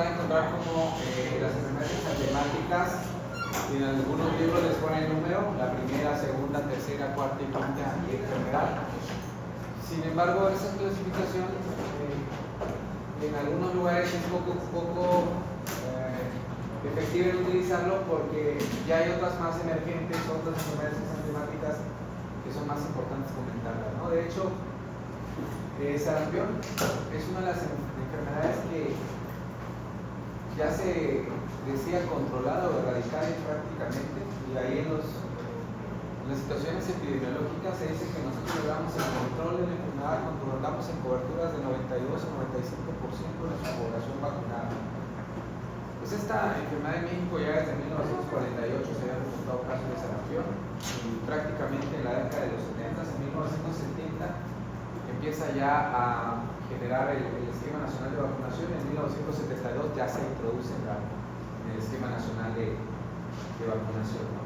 van a encontrar como las enfermedades exantemáticas, y en algunos libros les ponen el número, la primera, segunda, tercera, cuarta y quinta enfermedad. Sin embargo, esa clasificación en algunos lugares es poco efectiva en utilizarlo, porque ya hay otras más emergentes, otras enfermedades exantemáticas que son más importantes comentarlas, ¿no? De hecho, sarampión es una de las enfermedades que ya se decía controlada o erradicada prácticamente, y ahí en las situaciones epidemiológicas se dice que nosotros logramos el control de la enfermedad cuando andamos en coberturas de 92 o 95% de nuestra población vacunada. Pues esta enfermedad en México ya desde 1948 se habían reportado casos de sarampión, y prácticamente en la década de los 70, en 1970, empieza ya a generar el esquema nacional de vacunación, y en 1972 ya se introduce en el esquema nacional de vacunación, ¿no?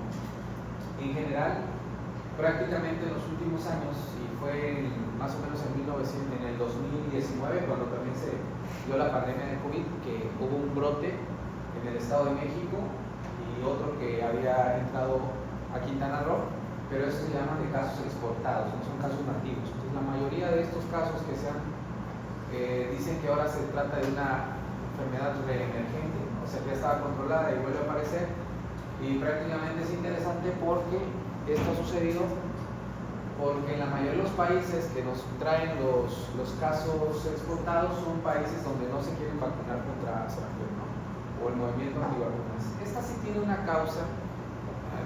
En general, prácticamente en los últimos años, y fue más o menos en el 2019, cuando también se dio la pandemia de COVID, que hubo un brote en el Estado de México y otro que había entrado a Quintana Roo, pero eso se llaman de casos exportados, no son casos nativos. Entonces, la mayoría de estos casos que dicen que ahora se trata de una enfermedad reemergente, o sea que ya estaba controlada y vuelve a aparecer. Y prácticamente es interesante porque esto ha sucedido porque en la mayoría de los países que nos traen los casos exportados son países donde no se quieren vacunar contra sarampión, ¿no? O el movimiento antivacunas. Esta sí tiene una causa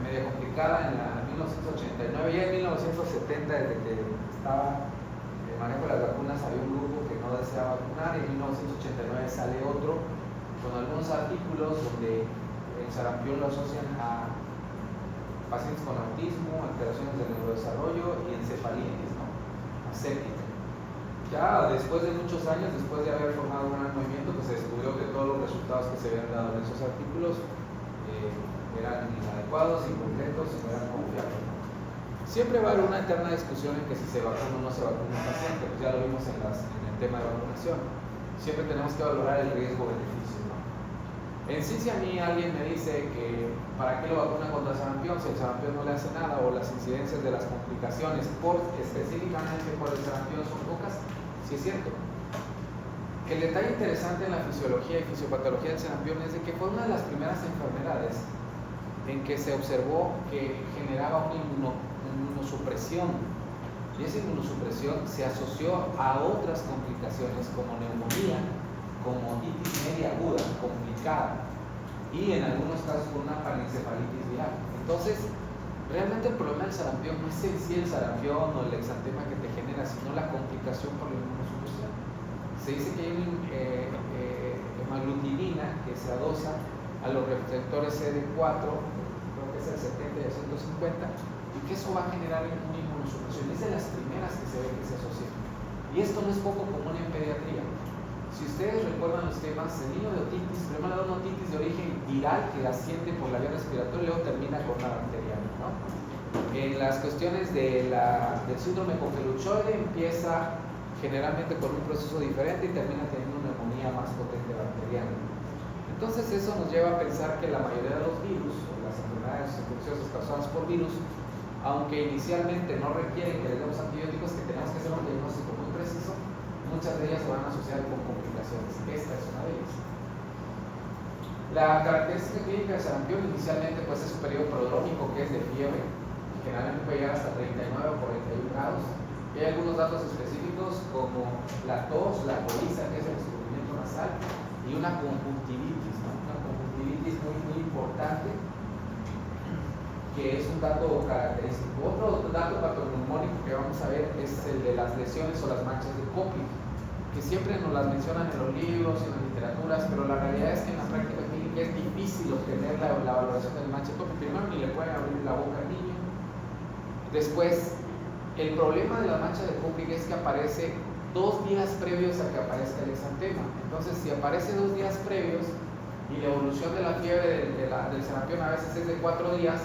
media complicada. En la 1989, ya en 1970, desde que estaba el manejo de las vacunas, había un grupo que no deseaba vacunar, y en 1989 sale otro con algunos artículos donde el sarampión lo asocian a pacientes con autismo, alteraciones del neurodesarrollo y encefalitis, ¿no? Aséptica. Ya después de muchos años, después de haber formado un gran movimiento, pues se descubrió que todos los resultados que se habían dado en esos artículos eran inadecuados, incompletos y no eran confiables, ¿no? Siempre va a haber una eterna discusión en que si se vacuna o no se vacuna un paciente, pues ya lo vimos en el tema de vacunación. Siempre tenemos que valorar el riesgo-beneficio, ¿no? En sí, si a mí alguien me dice que para qué lo vacuna contra sarampión, si el sarampión no le hace nada, o las incidencias de las complicaciones específicamente por el sarampión son pocas, sí es cierto. El detalle interesante en la fisiología y fisiopatología del sarampión es de que fue una de las primeras enfermedades en que se observó que generaba una inmunosupresión, y esa inmunosupresión se asoció a otras complicaciones como neumonía, como otitis media aguda, complicada, y en algunos casos con una parencefalitis viral. Entonces, realmente el problema del sarampión no es en sí el sarampión o el exantema que te genera, sino la complicación por la inmunosupresión. Se dice que hay hemaglutinina que se adosa a los receptores CD4, creo que es el 70 y el 150, y que eso va a generar una inmunosupresión. Es de las primeras que se ve que se asocian. Y esto no es poco común en pediatría. Si ustedes recuerdan los temas, el niño de otitis, primero da una otitis de origen viral que asciende por la vía respiratoria y luego termina con una bacteriana, ¿no? En las cuestiones del síndrome coqueluchoide empieza generalmente con un proceso diferente y termina teniendo una neumonía más potente bacteriana. Entonces eso nos lleva a pensar que la mayoría de los virus, o las enfermedades infecciosas causadas por virus, aunque inicialmente no requieren que le demos antibióticos, que tenemos que hacer un diagnóstico muy preciso, muchas de ellas se van a asociar con complicaciones. Esta es una de ellas. La característica clínica de sarampión inicialmente pues es un periodo prodrómico, que es de fiebre, que generalmente puede llegar hasta 39 o 41 grados. Y hay algunos datos específicos como la tos, la coriza, que es el escurrimiento nasal, y una conjuntivitis, ¿no? Una conjuntivitis muy importante, que es un dato característico. Otro dato patognomónico que vamos a ver es el de las lesiones o las manchas de Koplik, que siempre nos las mencionan en los libros, en las literaturas, pero la realidad es que en la práctica clínica es difícil obtener la valoración del mancha de Koplik. Primero, ni le pueden abrir la boca al niño. Después, el problema de la mancha de Koplik es que aparece 2 días previos a que aparezca el exantema. Entonces, si aparece 2 días previos y la evolución de la fiebre del sarampión a veces es de 4 días,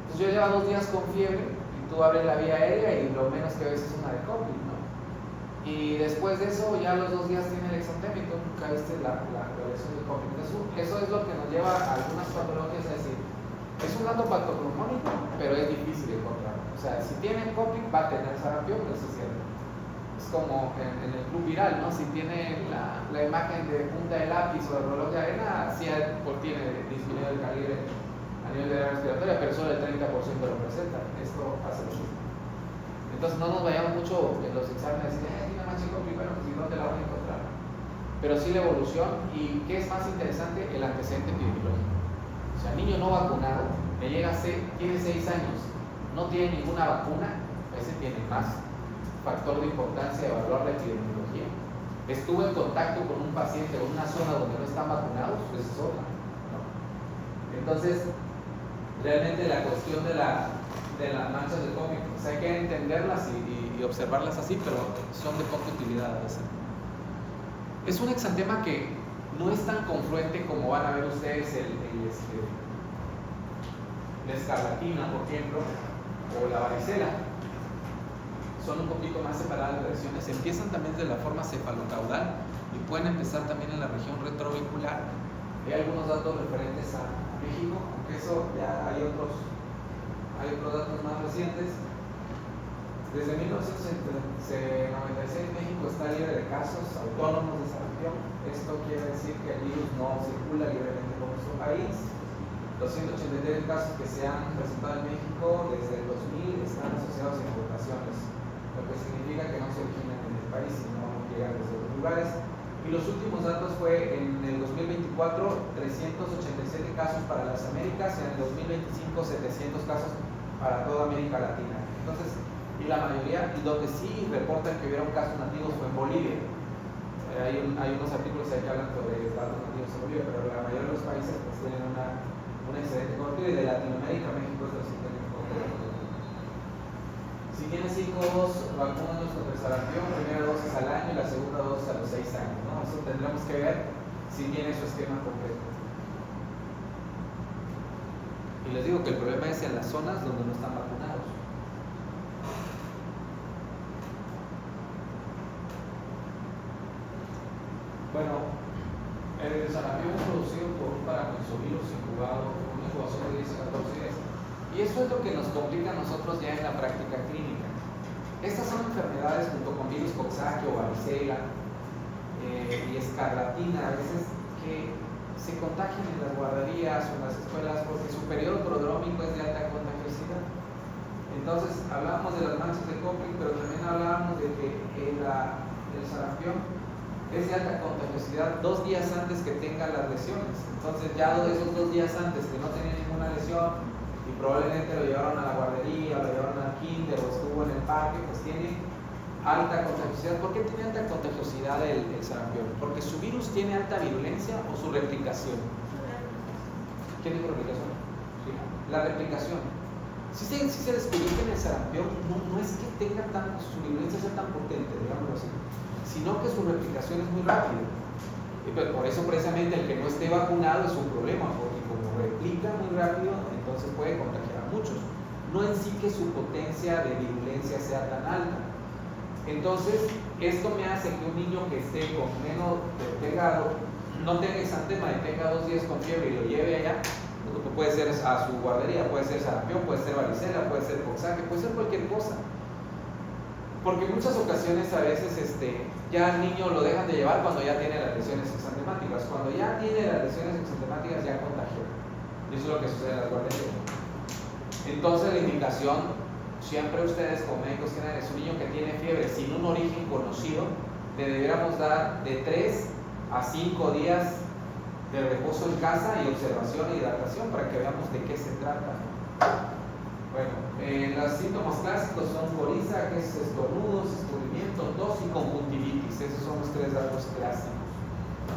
pues yo llevo 2 días con fiebre y tú abres la vía aérea y lo menos que ves es una de Koplik, ¿no? y después de eso ya a los 2 días tiene el exantema y tú nunca viste la lesión del COVID. Eso es lo que nos lleva a algunas patologías a decir, es un dato patognomónico, pero es difícil de encontrar. O sea, si tiene COVID va a tener sarampión, eso es cierto. Es como en el club viral, ¿no? Si tiene la imagen de punta de lápiz o de reloj de arena, sí tiene disminuido el calibre a nivel de la respiratoria, pero solo el 30% lo presenta. Esto hace lo mismo. Entonces no nos vayamos mucho en los exámenes y decir, tiene mancha COVID, bueno, pues si no te la van a encontrar. Pero sí la evolución, y ¿qué es más interesante? El antecedente epidemiológico. O sea, niño no vacunado, que llega tiene 6 años, no tiene ninguna vacuna, ese tiene más factor de importancia de evaluar la epidemiología. Estuvo en contacto con un paciente o una zona donde no están vacunados, pues es otra, ¿no? Entonces, realmente la cuestión de las manchas de COVID, pues hay que entenderlas y observarlas así, pero son de poca utilidad a veces. Es un exantema que no es tan confluente como van a ver ustedes la escarlatina, por ejemplo, o la varicela. Son un poquito más separadas las lesiones. Empiezan también de la forma cefalocaudal y pueden empezar también en la región retroauricular. Hay algunos datos referentes a México, aunque eso ya hay otros datos más recientes. Desde 1996 México está libre de casos autónomos de sarampión. Esto quiere decir que el virus no circula libremente por nuestro país. Los 183 casos que se han presentado en México desde el 2000 están asociados a importaciones, lo que significa que no se originan en el país, sino llegan desde otros lugares. Y los últimos datos fue en el 2024, 387 casos para las Américas, y en el 2025, 700 casos para toda América Latina. Entonces, y la mayoría, y donde sí reportan que hubieron casos nativos fue en Bolivia. Hay unos artículos ahí que hablan sobre datos nativos en Bolivia, pero la mayoría de los países pues, tienen una excelente cobertura, y de Latinoamérica, México es el que tiene cobertura. Si tienes hijos, vacúnanos contra el sarampión, primera dosis al año y la segunda dosis a los 6 años, ¿no? Eso tendremos que ver si tiene su esquema completo. Y les digo que el problema es en las zonas donde no están vacunados. Bueno, el sarampión es producido por un paraconsovirus incubado con una incubación de 10 a 14 días. Y esto es lo que nos complica a nosotros ya en la práctica clínica. Estas son enfermedades junto con virus coxsackie o varicela y escarlatina, a veces que se contagian en las guarderías o en las escuelas porque su periodo prodrómico es de alta contagiosidad. Entonces hablábamos de las manchas de Koplik, pero también hablábamos de que el sarampión es de alta contagiosidad 2 días antes que tenga las lesiones. Entonces ya de esos 2 días antes que no tenía ninguna lesión y probablemente lo llevaron a la guardería, lo llevaron al kinder o estuvo en el parque, pues tiene alta contagiosidad. ¿Por qué tiene alta contagiosidad el sarampión? Porque su virus tiene alta virulencia o su replicación. ¿Qué dijo replicación? ¿Sí? La replicación. Si se descubrió que en el sarampión no es que tenga su virulencia sea tan potente, digámoslo así, sino que su replicación es muy rápida. Y por eso precisamente el que no esté vacunado es un problema, porque como replica muy rápido, entonces puede contagiar a muchos. No en sí que su potencia de virulencia sea tan alta. Entonces, esto me hace que un niño que esté con menos, no tenga exantema y tenga 2 días con fiebre y lo lleve allá, puede ser a su guardería, puede ser sarampión, puede ser varicela, puede ser coxsackie, puede ser cualquier cosa. Porque en muchas ocasiones a veces ya el niño lo dejan de llevar cuando ya tiene las lesiones exantemáticas. Cuando ya tiene las lesiones exantemáticas ya contagió. Y eso es lo que sucede en las guarderías. Entonces la indicación, siempre ustedes como médicos generales, un niño que tiene fiebre sin un origen conocido, le deberíamos dar de 3 a 5 días de reposo en casa y observación e hidratación para que veamos de qué se trata. Bueno, los síntomas clásicos son coriza, que es estornudos, escurrimiento, tos y conjuntivitis. Esos son los 3 datos clásicos.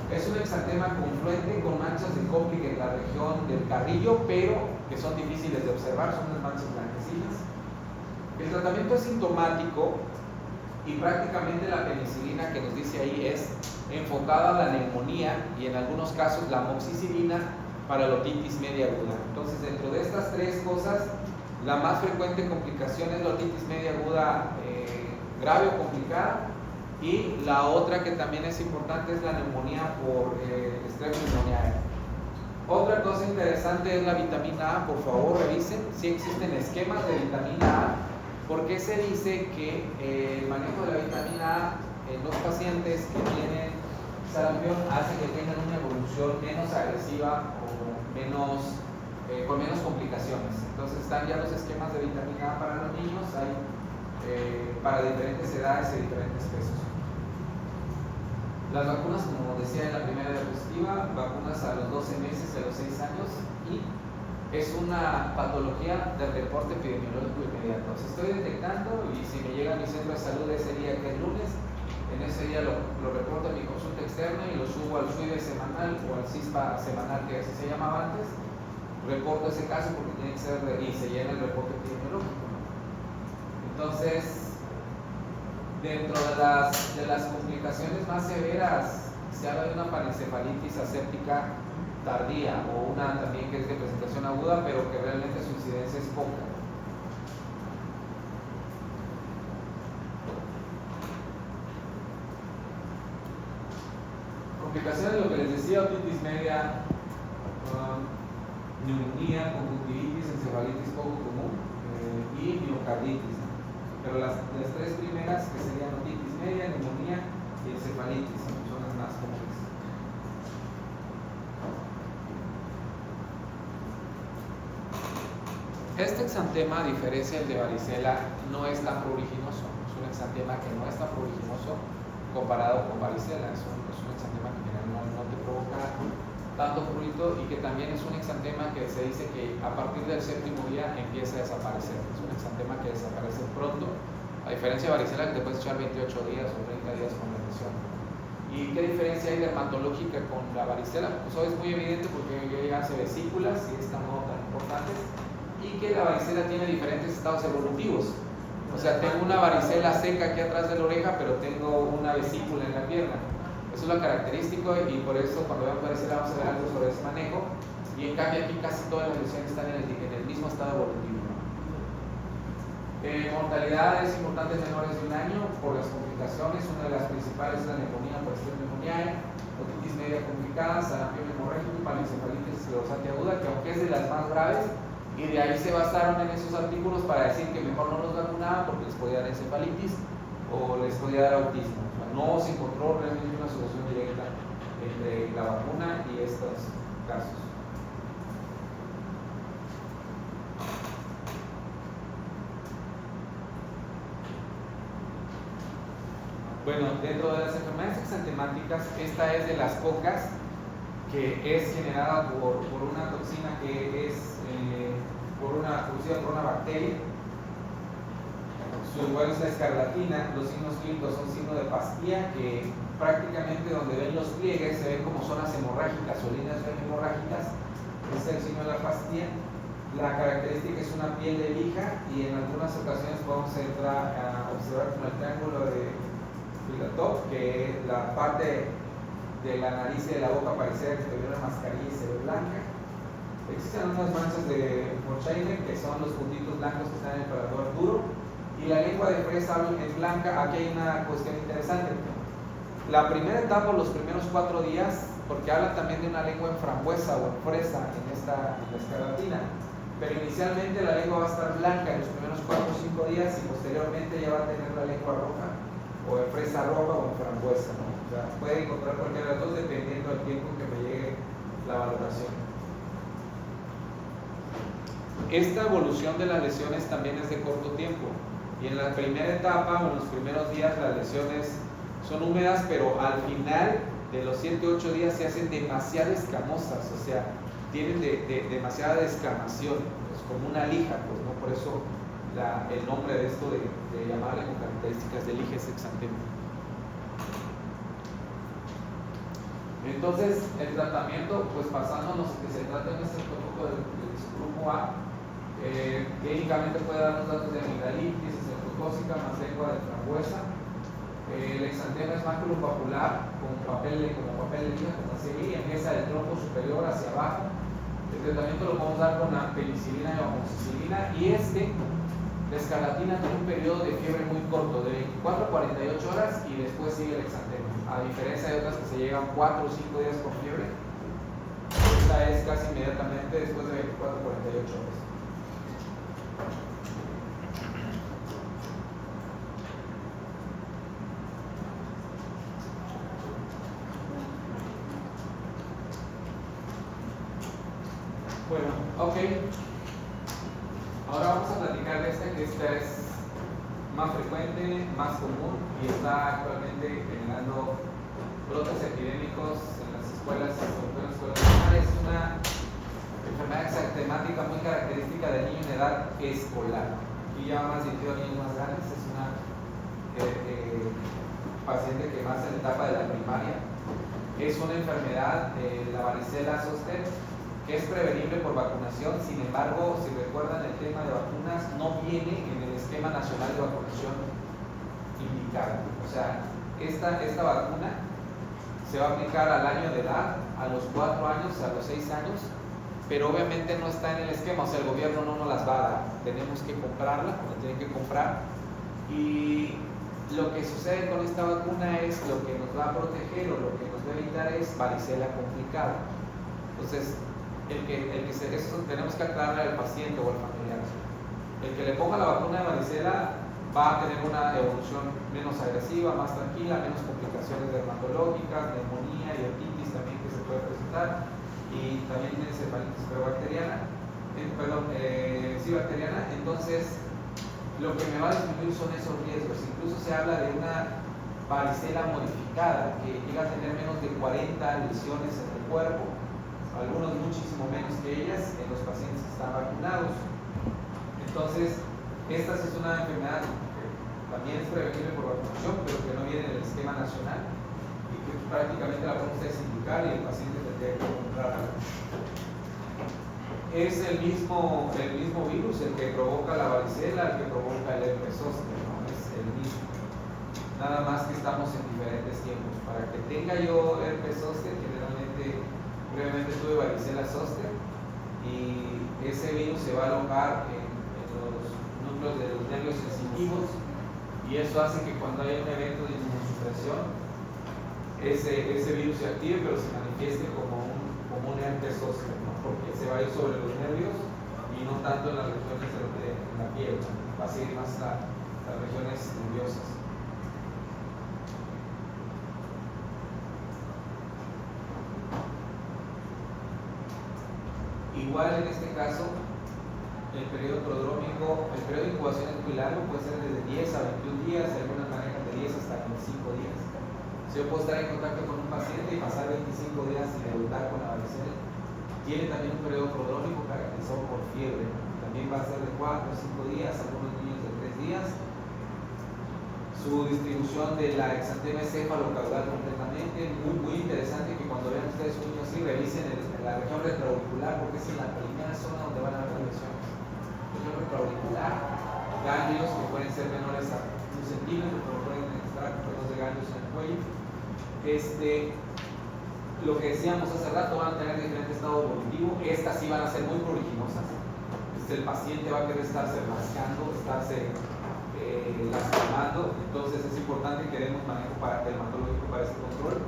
Es un exantema confluente con manchas de Koplik en la región del carrillo, pero que son difíciles de observar, son unas manchas blanquecinas. El tratamiento es sintomático y prácticamente la penicilina que nos dice ahí es enfocada a la neumonía y en algunos casos la amoxicilina para la otitis media aguda. Entonces, dentro de estas 3 cosas, la más frecuente complicación es la otitis media aguda grave o complicada, Y la otra que también es importante es la neumonía por estrés pneumoniae. Otra cosa interesante es la vitamina A. Por favor, revisen si existen esquemas de vitamina A, porque se dice que el manejo de la vitamina A en los pacientes que tienen sarampión hace que tengan una evolución menos agresiva o con menos complicaciones. Entonces están ya los esquemas de vitamina A para los niños, hay para diferentes edades y diferentes pesos. Las vacunas, como decía en la primera diapositiva, vacunas a los 12 meses, a los 6 años, y es una patología del reporte epidemiológico inmediato. O sea, estoy detectando y si me llega a mi centro de salud ese día que es lunes, en ese día lo reporto en mi consulta externa y lo subo al SUIDE semanal o al CISPA semanal, que así se llamaba antes. Reporto ese caso porque tiene que ser y se llena el reporte epidemiológico. Entonces, dentro de las complicaciones más severas se habla de una panencefalitis aséptica tardía o una también que es de presentación aguda, pero que realmente su incidencia es poca. Complicaciones, lo que les decía, otitis media, neumonía, conjuntivitis, encefalitis poco común y miocarditis. Pero las tres primeras, que serían otitis media, neumonía y encefalitis, son las más comunes. Este exantema, a diferencia del de varicela, no es tan pruriginoso. Es un exantema que no es tan pruriginoso comparado con varicela. Es un exantema que no te provoca tanto prurito y que también es un exantema que se dice que a partir del séptimo día empieza a desaparecer. Es un exantema que desaparece pronto, a diferencia de varicela que te puedes echar 28 días o 30 días con la lesión. ¿Y qué diferencia hay dermatológica con la varicela? Pues hoy es muy evidente porque ya hace vesículas y estas no tan importantes, y que la varicela tiene diferentes estados evolutivos. O sea, tengo una varicela seca aquí atrás de la oreja, pero tengo una vesícula en la pierna. Eso es lo característico y por eso cuando vean varicela vamos a ver algo sobre ese manejo. Y en cambio aquí casi todas las lesiones están en el mismo estado evolutivo. Mortalidades importantes menores de un año por las complicaciones. Una de las principales es la neumonía por estrés pneumoniae, otitis media complicada, sarampión hemorrágico y panencefalitis esclerosante aguda, que aunque es de las más graves, y de ahí se basaron en esos artículos para decir que mejor no los vacunaban porque les podía dar encefalitis o les podía dar autismo. O sea, no se encontró realmente una solución directa entre la vacuna y estos casos. Bueno, dentro de las enfermedades exantemáticas, esta es de las pocas que es generada por una toxina que es producida por una bacteria. Su igual es la escarlatina. Los signos clínicos son signos de pastilla, que prácticamente donde ven los pliegues se ven como zonas hemorrágicas o líneas hemorrágicas. Este es el signo de la pastilla. La característica es una piel de lija y en algunas ocasiones podemos entrar a observar como el triángulo de Filatov, que la parte de la nariz y de la boca parece que tuviera una mascarilla y se ve blanca. Existen unas manchas de Morsheimer, que son los puntitos blancos que están en el paladar duro, y la lengua de fresa es blanca. Aquí hay una cuestión interesante. La primera etapa, los primeros 4 días, porque habla también de una lengua en frambuesa o en fresa en esta escarlatina, pero inicialmente la lengua va a estar blanca en los primeros 4 o 5 días y posteriormente ya va a tener la lengua roja, o en fresa roja o en frambuesa, ¿no? O sea, puede encontrar cualquiera de las dos dependiendo del tiempo que me llegue la valoración. Esta evolución de las lesiones también es de corto tiempo, y en la primera etapa o en los primeros días las lesiones son húmedas, pero al final de los 7 o 8 días se hacen demasiado escamosas, o sea, tienen demasiada descamación, es como una lija, pues, ¿no? Por eso el nombre de esto de llamarle con características de lija es exantema. Entonces, el tratamiento, pues pasándonos que se trata en este grupo del grupo A, clínicamente puede darnos datos de amigdalitis, esclerocócica, más lengua de frambuesa. El exantema es maculopapular como papel de lija, como así, empieza del tronco superior hacia abajo. El tratamiento lo podemos dar con la penicilina y amoxicilina, y La escarlatina tiene un periodo de fiebre muy corto, de 24 a 48 horas, y después sigue el exantema. A diferencia de otras que se llegan 4 o 5 días con fiebre, esta es casi inmediatamente después de 24 a 48 horas. Bueno, ok. Ahora vamos a platicar de esta, que esta es más frecuente, más común y está actualmente generando brotes epidémicos en las escuelas, sobre todo en las escuelas primarias. Es una enfermedad exantemática muy característica del niño en edad escolar. Aquí ya más dirigido a niños más grandes, es una paciente que más en la etapa de la primaria. Es una enfermedad, la varicela zoster, que es prevenible por vacunación. Sin embargo, si recuerdan, el tema de vacunas no viene en el esquema nacional de vacunación indicado. O sea, esta vacuna se va a aplicar al año de edad, a los 4 años, a los 6 años, pero obviamente no está en el esquema. O sea, el gobierno no nos las va a dar, tenemos que comprarla, la tienen que comprar. Y lo que sucede con esta vacuna es lo que nos va a proteger o lo que nos va a evitar es varicela complicada. Entonces, eso tenemos que aclararle al paciente o al familiar. El que le ponga la vacuna de varicela va a tener una evolución menos agresiva, más tranquila, menos complicaciones dermatológicas, neumonía y otitis también que se puede presentar, y también encefalitis bacteriana. Entonces, lo que me va a disminuir son esos riesgos. Incluso se habla de una varicela modificada que llega a tener menos de 40 lesiones en el cuerpo, algunos muchísimo menos que ellas en los pacientes que están vacunados. Entonces, esta es una enfermedad que también es prevenible por vacunación, pero que no viene en el esquema nacional y que prácticamente la podemos desindicar y el paciente tendría que comprarla. Es el mismo virus el que provoca la varicela, el que provoca el herpes zóster, ¿no? Es el mismo. Nada más que estamos en diferentes tiempos. Para que tenga yo herpes zóster, generalmente previamente tuve varicela zoster, y ese virus se va a alojar en los núcleos de los nervios sensitivos, y eso hace que cuando haya un evento de inmunosupresión ese virus se active, pero se manifieste como un herpes zóster, ¿no? Porque se va a ir sobre los nervios y no tanto en las regiones de la piel, ¿no? Va a seguir más las regiones nerviosas. Igual en este caso, el periodo prodrómico, el periodo de incubación es muy largo, puede ser desde 10 a 21 días, algunas manejan de 10 hasta 25 días. Si yo puedo estar en contacto con un paciente y pasar 25 días sin debutar con la varicela, tiene también un periodo prodrómico caracterizado por fiebre. También va a ser de 4 a 5 días, algunos niños de 3 días. Su distribución de la exantema encéfalo-caudal completamente, muy interesante que cuando vean ustedes un niño así, revisen la región retroauricular, porque es en la primera zona donde van a haber lesiones. Región retroauricular, ganglios que pueden ser menores a 1 centímetro, pero pueden estar pelos de ganglios en el cuello. Lo que decíamos hace rato, van a tener diferente estado evolutivo. Estas sí van a ser muy pruriginosas. El paciente va a querer estarse rascando, estarse lastimando. Entonces es importante que demos manejo dermatológico para ese control.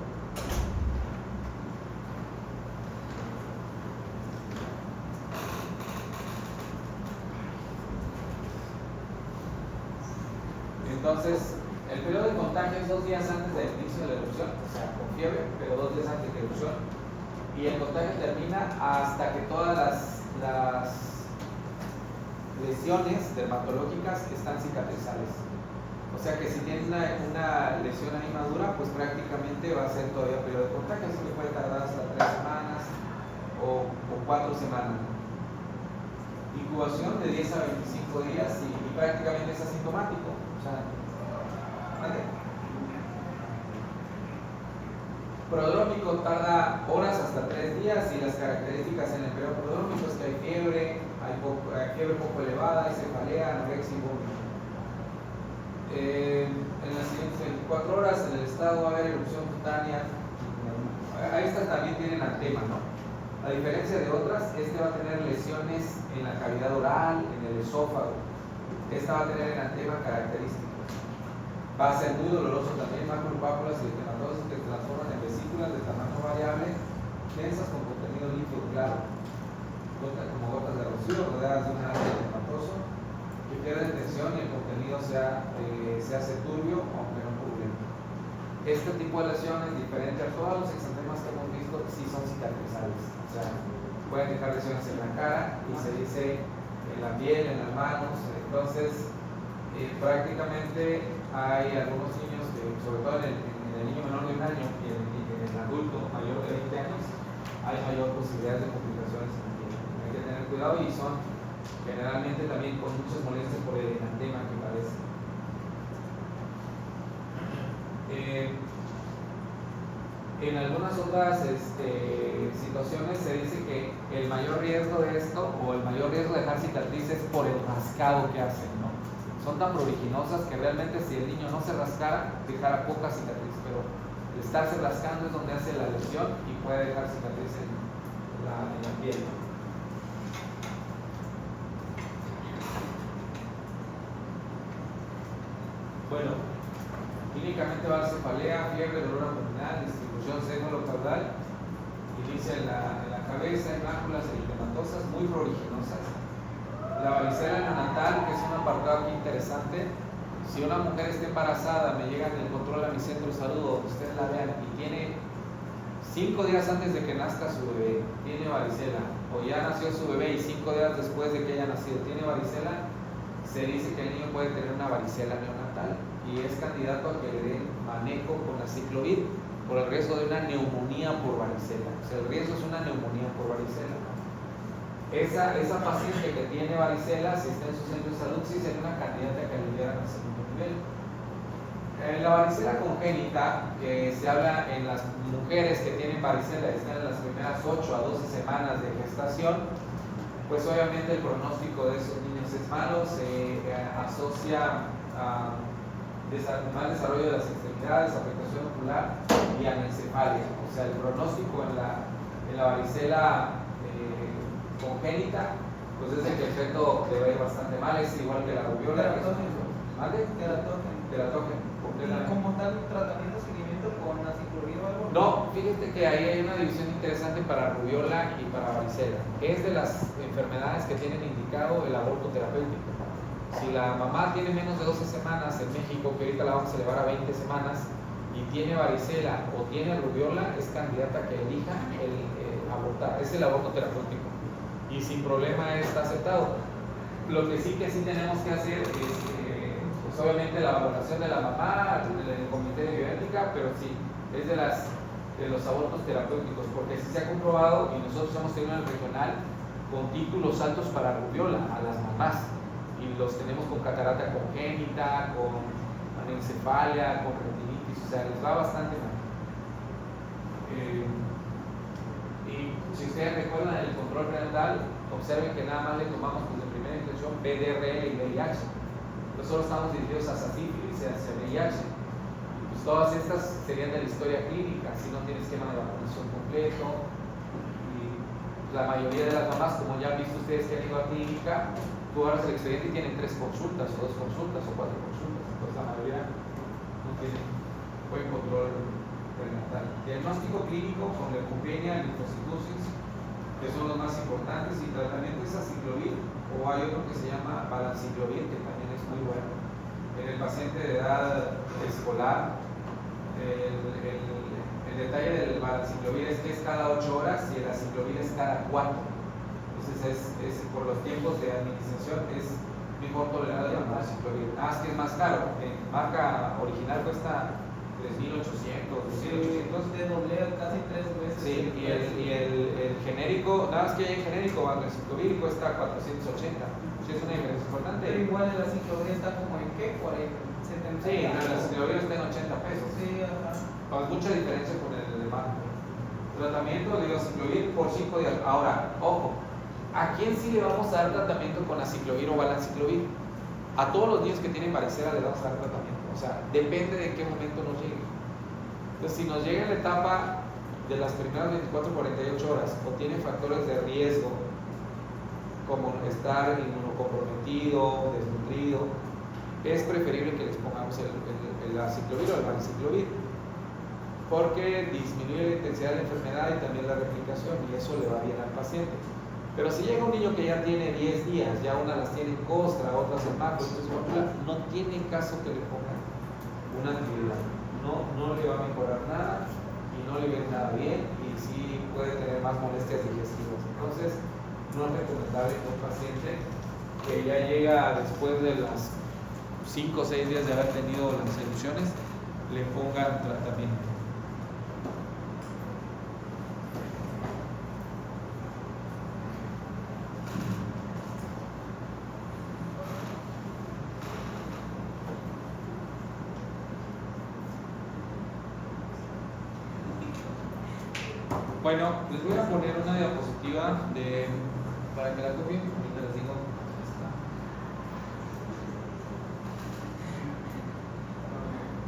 Entonces, el periodo de contagio es 2 días antes del inicio de la erupción, o sea, con fiebre, pero 2 días antes de la erupción. Y el contagio termina hasta que todas las lesiones dermatológicas están cicatrizales. O sea que si tienes una lesión ahí madura, pues prácticamente va a ser todavía periodo de contagio, así que puede tardar hasta 3 semanas o 4 semanas. Incubación de 10 a 25 días y prácticamente es asintomático. O sea, ¿vale? Prodrómico tarda horas hasta 3 días, y las características en el periodo prodrómico es que hay fiebre, hay fiebre poco elevada, hay cefalea, anorexia y vómito. En las siguientes 24 horas en el estado va a haber erupción cutánea. Estas también tienen antema, ¿no? A diferencia de otras, va a tener lesiones en la cavidad oral, en el esófago. esta va a tener enantema característico. Va a ser muy doloroso también, macropápulas y eritematosos que se transforman en vesículas de tamaño variable, densas con contenido líquido claro, como gotas de rocío, rodeadas de un área eritematoso, que queda en tensión y el contenido se hace turbio, aunque no purulento. Este tipo de lesiones, diferente a todos los exantemas que hemos visto, sí son cicatrizales. O sea, pueden dejar lesiones en la cara y se dice en la piel, en las manos. Entonces, prácticamente hay algunos niños que, sobre todo en el niño menor de un año y en el adulto mayor de 20 años, hay mayor posibilidad de complicaciones en la piel. Hay que tener cuidado y son generalmente también con muchas molestias por el enantema que parece. En algunas otras situaciones se dice que el mayor riesgo de esto o el mayor riesgo de dejar cicatrices por el rascado que hacen, ¿no? Son tan pruriginosas que realmente si el niño no se rascara, dejara poca cicatriz, pero el estarse rascando es donde hace la lesión y puede dejar cicatriz en la piel, ¿no? Bueno, clínicamente va a dar cefalea, fiebre, dolor abdominal, distribución seno-caudal, inicia en la cabeza, en máculas eritematosas muy pruriginosas. La varicela neonatal, que es un apartado aquí interesante. Si una mujer está embarazada, me llegan el control a mi centro de salud, donde ustedes la vean, y tiene 5 días antes de que nazca su bebé, tiene varicela, o ya nació su bebé y 5 días después de que haya nacido tiene varicela, se dice que el niño puede tener una varicela neonatal y es candidato a que le den manejo con aciclovir por el riesgo de una neumonía por varicela. O sea, el riesgo es una neumonía por varicela. Esa paciente que tiene varicela, si está en su centro de salud, sí sería una candidata a que le dieran al segundo nivel. La varicela congénita, que se habla en las mujeres que tienen varicela, están en las primeras 8 a 12 semanas de gestación, pues obviamente el pronóstico de esos niños es malo, se asocia a mal desarrollo de las extremidades, afectación ocular y anencefalia. O sea, el pronóstico en la varicela congénita, pues es de que el feto le va a ir bastante mal, es igual que la rubiola. Teratógeno. ¿Como tal tratamiento, seguimiento con aciclovir o algo? No, fíjate que ahí hay una división interesante para rubiola y para varicela. Es de las enfermedades que tienen indicado el aborto terapéutico. Si la mamá tiene menos de 12 semanas en México, que ahorita la vamos a elevar a 20 semanas, y tiene varicela o tiene rubiola, es candidata a que elija el abortar. Es el aborto terapéutico. Y sin problema está aceptado. Lo que sí tenemos que hacer es, pues obviamente, la valoración de la mamá, el comité de bioética, pero sí, es de los abortos terapéuticos, porque sí se ha comprobado, y nosotros hemos tenido en el regional con títulos altos para rubiola a las mamás. Y los tenemos con catarata congénita, con anencefalia, con retinitis, o sea, les va bastante mal. Y si ustedes recuerdan el control prenatal, observen que nada más le tomamos pues, de primera intención VDRL y VIH. Nosotros estamos dirigidos a sífilis y hacia VIH. Pues todas estas serían de la historia clínica, si no tiene esquema de vacunación completo. Y la mayoría de las mamás, como ya han visto ustedes que han ido a clínica, tú agarras el expediente y tienen 3 consultas, o 2 consultas, o 4 consultas. Entonces la mayoría no tienen buen control prenatal. Diagnóstico clínico con leucopenia, linfocitosis, que son los más importantes, y tratamiento es aciclovir, o hay otro que se llama valanciclovir, que también es muy bueno. En el paciente de edad escolar, el detalle del valanciclovir es que es cada 8 horas y el aciclovir es cada 4. Entonces por los tiempos de administración es mejor tolerado el valanciclovir. Nada más que es más caro. En marca original cuesta 3.800, 2.800. De doble casi 3 veces. Sí, y el genérico, nada más que hay genérico valanciclovir cuesta 480. Sí, es una diferencia importante. Pero igual el aciclovir está como en qué, por ahí, 70. Sí, el aciclovir está en 80 pesos. Sí, ajá. Hay mucha diferencia con el de marca. Tratamiento de aciclovir por 5 días. Ahora, ojo, ¿a quién sí le vamos a dar tratamiento con aciclovir o valanciclovir? A todos los niños que tienen varicela le vamos a dar tratamiento. O sea, depende de qué momento nos llegue. Entonces, si nos llega en la etapa de las primeras 24-48 horas o tiene factores de riesgo como estar inmunocomprometido, desnutrido, es preferible que les pongamos el aciclovir o el vanciclovir, porque disminuye la intensidad de la enfermedad y también la replicación, y eso le va bien al paciente. Pero si llega un niño que ya tiene 10 días, ya unas las tiene en costra, otras en macro, entonces no tiene caso que le pongan una antiviral. No le va a mejorar nada y no le viene nada bien, y sí puede tener más molestias digestivas. Entonces, no es recomendable que un paciente que ya llega después de las 5 o 6 días de haber tenido las erupciones le pongan tratamiento. Bueno, les voy a poner una diapositiva para que la copien, ahorita les digo.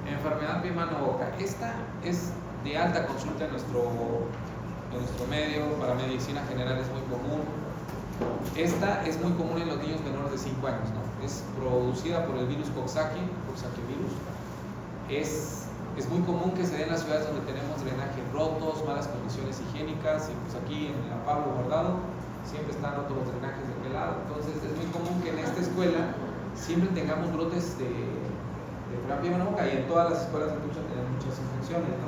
Enfermedad pie-mano-boca. Esta es de alta consulta en nuestro medio, para medicina general es muy común. Esta es muy común en los niños menores de 5 años, ¿no? Es producida por el virus Coxsackie virus. Es muy común que se dé en las ciudades donde tenemos drenajes rotos, malas condiciones higiénicas, y pues aquí en la Pablo Guardado siempre están rotos los drenajes de aquel lado. Entonces es muy común que en esta escuela siempre tengamos brotes de pie-mano-boca, y en todas las escuelas de Tucha tenemos muchas infecciones, ¿no?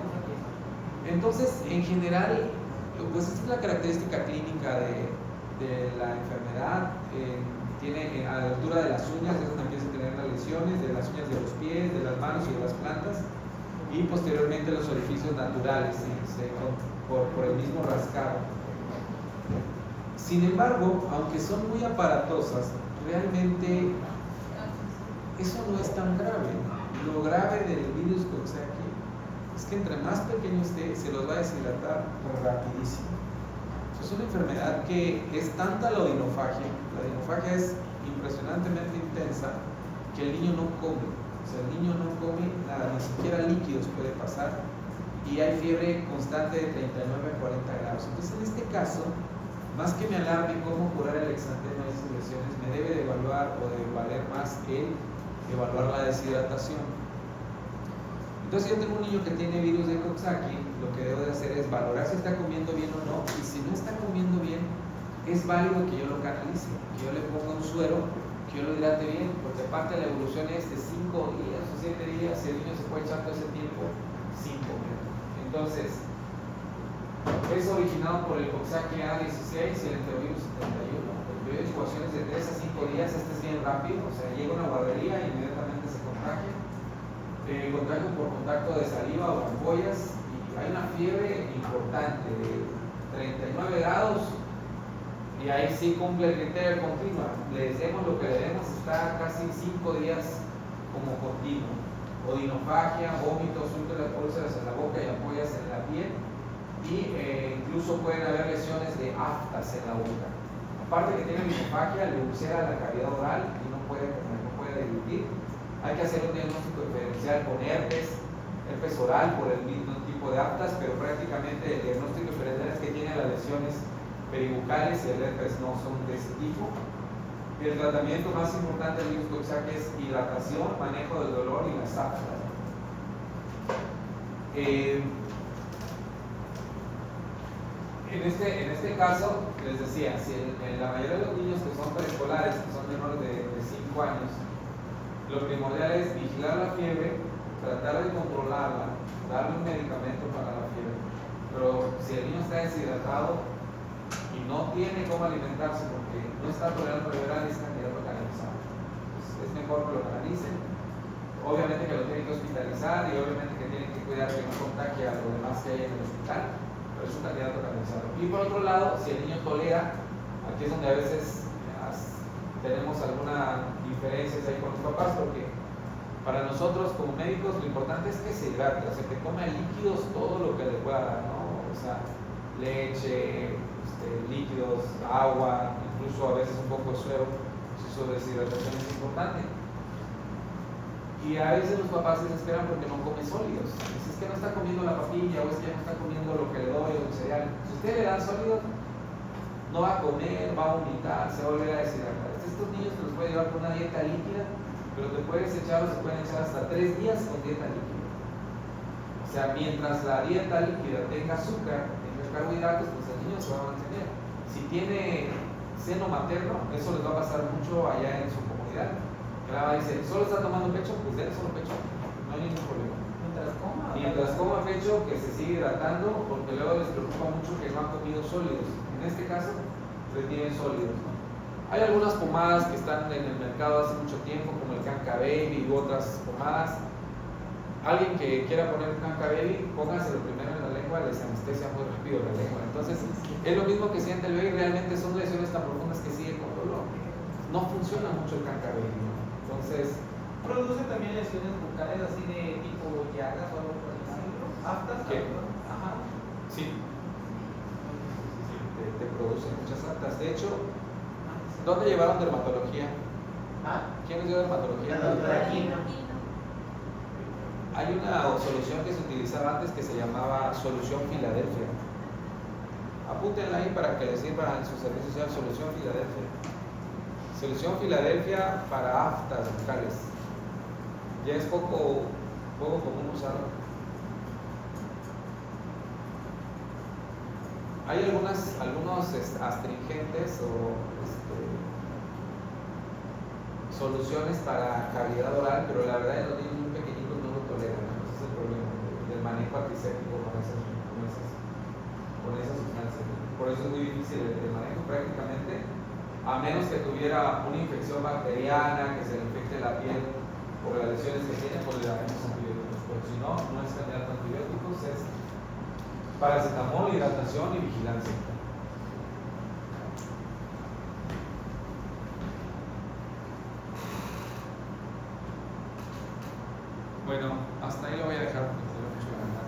Entonces, en general, pues esta es la característica clínica de la enfermedad. Tiene a la altura de las uñas, es donde empieza a tener las lesiones, de las uñas de los pies, de las manos y de las plantas, y posteriormente los orificios naturales, ¿sí? por el mismo rascado. Sin embargo, aunque son muy aparatosas, realmente eso no es tan grave. Lo grave del virus Coxsackie es que entre más pequeño esté, se los va a deshidratar rapidísimo. Es una enfermedad que es tanta la odinofagia es impresionantemente intensa, que el niño no come. O sea, el niño no come nada, ni siquiera líquidos puede pasar, y hay fiebre constante de 39 a 40 grados. Entonces, en este caso, más que me alarme cómo curar el exantema y sus lesiones, me debe de evaluar o de valer más evaluar la deshidratación. Entonces, yo tengo un niño que tiene virus de Coxsackie, lo que debo de hacer es valorar si está comiendo bien o no, y si no está comiendo bien, es válido que yo lo canalice, que yo le ponga un suero, que yo lo hidrate bien, porque aparte la evolución es de 5 días o 7 días, y el niño se puede echar todo ese tiempo sin comer. Entonces, es originado por el Coxsackie A16 y el enterovirus 71. El periodo de incubación es de 3 a 5 días, este es bien rápido, o sea, llega a una guardería y inmediatamente se contagia. Contagio por contacto de saliva o ampollas, y hay una fiebre importante de 39 grados, y ahí sí cumple el criterio continuo. Les demos lo que le demos, está casi 5 días como continuo. Odinofagia, vómitos, úlceras en la boca y ampollas en la piel, y incluso pueden haber lesiones de aftas en la boca. Aparte que tiene odinofagia, le ulcera la cavidad oral y no puede comer, no puede deglutir. Hay que hacer un diagnóstico diferencial con herpes oral por el mismo tipo de aftas, pero prácticamente el diagnóstico diferencial es que tiene las lesiones peribucales y el herpes no son de ese tipo. El tratamiento más importante del virus Coxsackie es hidratación, manejo del dolor y las aftas. En este caso, les decía, si en la mayoría de los niños que son preescolares, que son menores de 5 años, lo primordial es vigilar la fiebre, tratar de controlarla, darle un medicamento para la fiebre. Pero si el niño está deshidratado y no tiene cómo alimentarse porque no está tolerando liberal, es candidato a canalizar. Es mejor que lo canalicen. Obviamente que lo tienen que hospitalizar, y obviamente que tienen que cuidar que no contagie a lo demás que hay en el hospital, pero es un candidato a canalizar. Y por otro lado, si el niño tolera, aquí es donde a veces tenemos alguna diferencia ahí con los papás, porque para nosotros como médicos lo importante es que se hidrate, o sea, que coma líquidos todo lo que le pueda dar, ¿no? O sea, leche, líquidos, agua, incluso a veces un poco de suero, si su deshidratación es importante. Y a veces los papás se desesperan porque no come sólidos. Es que no está comiendo la papilla, o es que ya no está comiendo lo que le doy, o el cereal. Si usted le da sólidos, no va a comer, va a vomitar, se va a volver a deshidratar. Estos niños te los puedes llevar con una dieta líquida, pero te puedes echar o se pueden echar hasta 3 días con dieta líquida. O sea, mientras la dieta líquida tenga azúcar, tenga carbohidratos, pues el niño se va a mantener. Si tiene seno materno, eso les va a pasar mucho allá en su comunidad. Que la va a decir, ¿solo está tomando pecho? Pues denle solo pecho, no hay ningún problema. Mientras coma pecho, que se sigue hidratando, porque luego les preocupa mucho que no han comido sólidos. En este caso, retienen sólidos, ¿no? Hay algunas pomadas que están en el mercado hace mucho tiempo, como el Canca Baby u otras pomadas. Alguien que quiera poner un Canca Baby, póngaselo primero en la lengua, les anestesia muy rápido la lengua. Entonces, es lo mismo que siente el baby, realmente son lesiones tan profundas que sigue con dolor. No funciona mucho el Canca Baby, ¿no? Entonces, produce también lesiones bucales así de tipo llagas o algo por el estilo. ¿Aftas? ¿qué? Ajá. Sí. Te produce muchas aftas. De hecho, ¿dónde llevaron dermatología? ¿Quién les dio dermatología? La doctora Aquino. Hay una solución que se utilizaba antes que se llamaba solución Filadelfia. Apúntenla ahí para que les sirva en su servicio social. Solución Filadelfia. Solución Filadelfia para aftas bucales. Ya es poco común usarlo. Hay algunos astringentes o soluciones para cavidad oral, pero la verdad los niños muy pequeñitos no lo toleran, ¿no? Ese es el problema del manejo antiséptico con esas sustancias. Por eso es muy difícil el manejo prácticamente, a menos que tuviera una infección bacteriana, que se le infecte la piel por las lesiones que tiene, pues le daremos antibióticos. Pero si no, no es candidato a antibióticos, es paracetamol, hidratación y vigilancia. Bueno, hasta ahí lo voy a dejar porque tengo mucho que ganar.